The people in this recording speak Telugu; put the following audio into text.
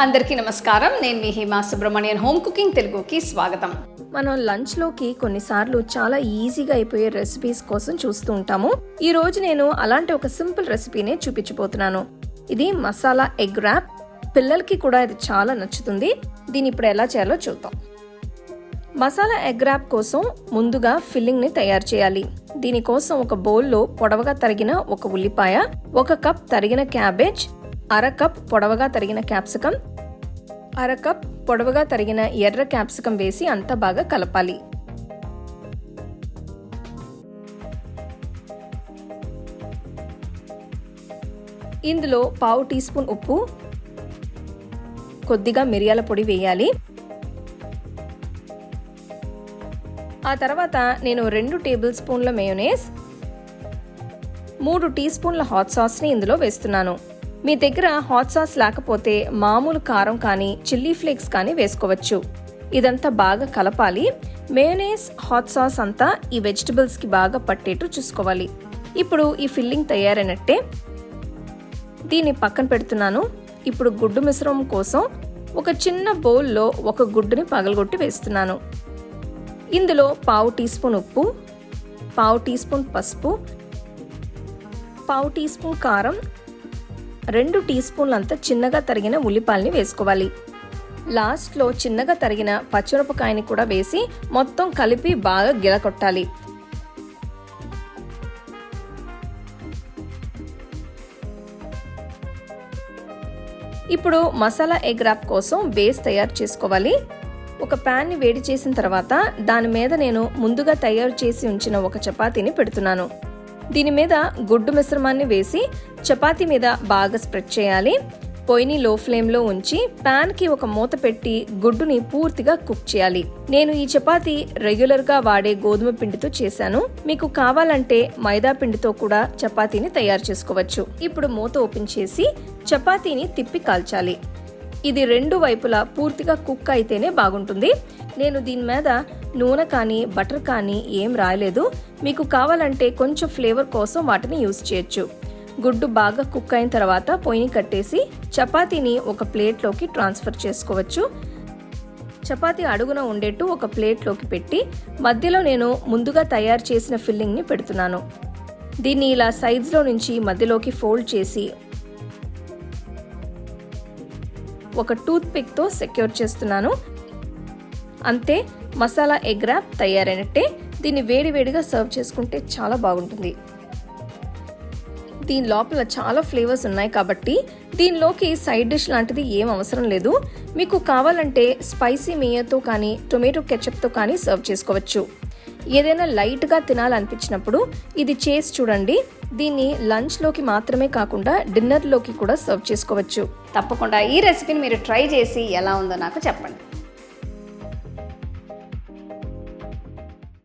అందరికీ నమస్కారం. నేను మీ సుబ్రమణ్యన్ హోమ్ కుకింగ్ తెలుగుకి స్వాగతం. మనం లంచ్లోకి కొన్నిసార్లు చాలా ఈజీగా అయిపోయే రెసిపీస్ కోసం చూస్తూ ఉంటాము. ఈ రోజు నేను అలాంటి ఒక సింపుల్ రెసిపీనే చూపించబోతున్నాను. ఇది మసాలా ఎగ్ ర్యాప్. పిల్లలకి కూడా ఇది చాలా నచ్చుతుంది. దీన్ని ఇప్పుడు ఎలా చేయాలో చూద్దాం. మసాలా ఎగ్ ర్యాప్ కోసం ముందుగా ఫిల్లింగ్ని తయారు చేయాలి. దీనికోసం ఒక బౌల్లో పొడవుగా తరిగిన ఒక ఉల్లిపాయ, 1 కప్ తరిగిన క్యాబేజ్, 1/2 కప్ పొడవుగా తరిగిన క్యాప్సికమ్, 1/2 కప్ పొడవుగా తరిగిన ఎర్ర క్యాప్సికమ్ వేసి అంతా బాగా కలపాలి. ఇందులో 1/2 టీ స్పూన్ ఉప్పు, కొద్దిగా మిరియాల పొడి వేయాలి. ఆ తర్వాత నేను 2 టేబుల్ స్పూన్ల మయోనైస్, 3 టీ స్పూన్ల హాట్ సాస్ని ఇందులో వేస్తున్నాను. మీ దగ్గర హాట్ సాస్ లేకపోతే మామూలు కారం కానీ చిల్లీ ఫ్లేక్స్ కానీ వేసుకోవచ్చు. ఇదంతా బాగా కలపాలి. మయోనైస్, హాట్ సాస్ అంతా ఈ వెజిటబుల్స్కి బాగా పట్టేట్టు చూసుకోవాలి. ఇప్పుడు ఈ ఫిల్లింగ్ తయారైనట్టే. దీన్ని పక్కన పెడుతున్నాను. ఇప్పుడు గుడ్డు మిశ్రమం కోసం ఒక చిన్న బౌల్లో 1 గుడ్డుని పగలగొట్టి వేస్తున్నాను. ఇందులో 1/2 టీ స్పూన్ ఉప్పు, 1/2 టీ స్పూన్ పసుపు, 1/2 టీ స్పూన్ కారం, 2 టీ స్పూన్లంత చిన్నగా తరిగిన ఉల్లిపాయల్ని వేసుకోవాలి. లాస్ట్లో చిన్నగా తరిగిన పచ్చిమిరపకాయని కూడా వేసి మొత్తం కలిపి బాగా గిలకొట్టాలి. ఇప్పుడు మసాలా ఎగ్ ర్యాప్ కోసం బేస్ తయారు చేసుకోవాలి. ఒక ప్యాన్ని వేడి చేసిన తర్వాత దాని మీద నేను ముందుగా తయారు చేసి ఉంచిన ఒక చపాతీని పెడుతున్నాను. దీని మీద గుడ్డు మిశ్రమాన్ని వేసి చపాతీ మీద బాగా స్ప్రెడ్ చేయాలి. పొయ్యిని లో ఫ్లేమ్లో ఉంచి ప్యాన్కి ఒక మూత పెట్టి గుడ్డుని పూర్తిగా కుక్ చేయాలి. నేను ఈ చపాతీ రెగ్యులర్గా వాడే గోధుమ పిండితో చేశాను. మీకు కావాలంటే మైదా పిండితో కూడా చపాతీని తయారు చేసుకోవచ్చు. ఇప్పుడు మూత ఓపెన్ చేసి చపాతీని తిప్పి కాల్చాలి. ఇది 2 వైపులా పూర్తిగా కుక్ అయితేనే బాగుంటుంది. నేను దీని మీద నూనె కానీ బటర్ కానీ ఏం రాయలేదు. మీకు కావాలంటే కొంచెం ఫ్లేవర్ కోసం వాటిని యూజ్ చేయొచ్చు. గుడ్డు బాగా కుక్ అయిన తర్వాత పొయ్యిని కట్టేసి చపాతీని ఒక ప్లేట్లోకి ట్రాన్స్ఫర్ చేసుకోవచ్చు. చపాతీ అడుగున ఉండేట్టు ఒక ప్లేట్లోకి పెట్టి మధ్యలో నేను ముందుగా తయారు చేసిన ఫిల్లింగ్ని పెడుతున్నాను. దీన్ని ఇలా సైడ్స్లో నుంచి మధ్యలోకి ఫోల్డ్ చేసి ఒక టూత్ పిక్తో సెక్యూర్ చేస్తున్నాను. అంతే, మసాలా ఎగ్ ర్యాప్ తయారైనట్టే. దీన్ని వేడివేడిగా సర్వ్ చేసుకుంటే చాలా బాగుంటుంది. దీని లోపల చాలా ఫ్లేవర్స్ ఉన్నాయి కాబట్టి దీనిలోకి సైడ్ డిష్ లాంటిది ఏం అవసరం లేదు. మీకు కావాలంటే స్పైసీ మేయోతో కానీ టొమాటో కెచప్తో కానీ సర్వ్ చేసుకోవచ్చు. ఏదైనా లైట్గా తినాలనిపించినప్పుడు ఇది చేసి చూడండి. దీన్ని లంచ్లోకి మాత్రమే కాకుండా డిన్నర్లోకి కూడా సర్వ్ చేసుకోవచ్చు. తప్పకుండా ఈ రెసిపీని మీరు ట్రై చేసి ఎలా ఉందో నాకు చెప్పండి.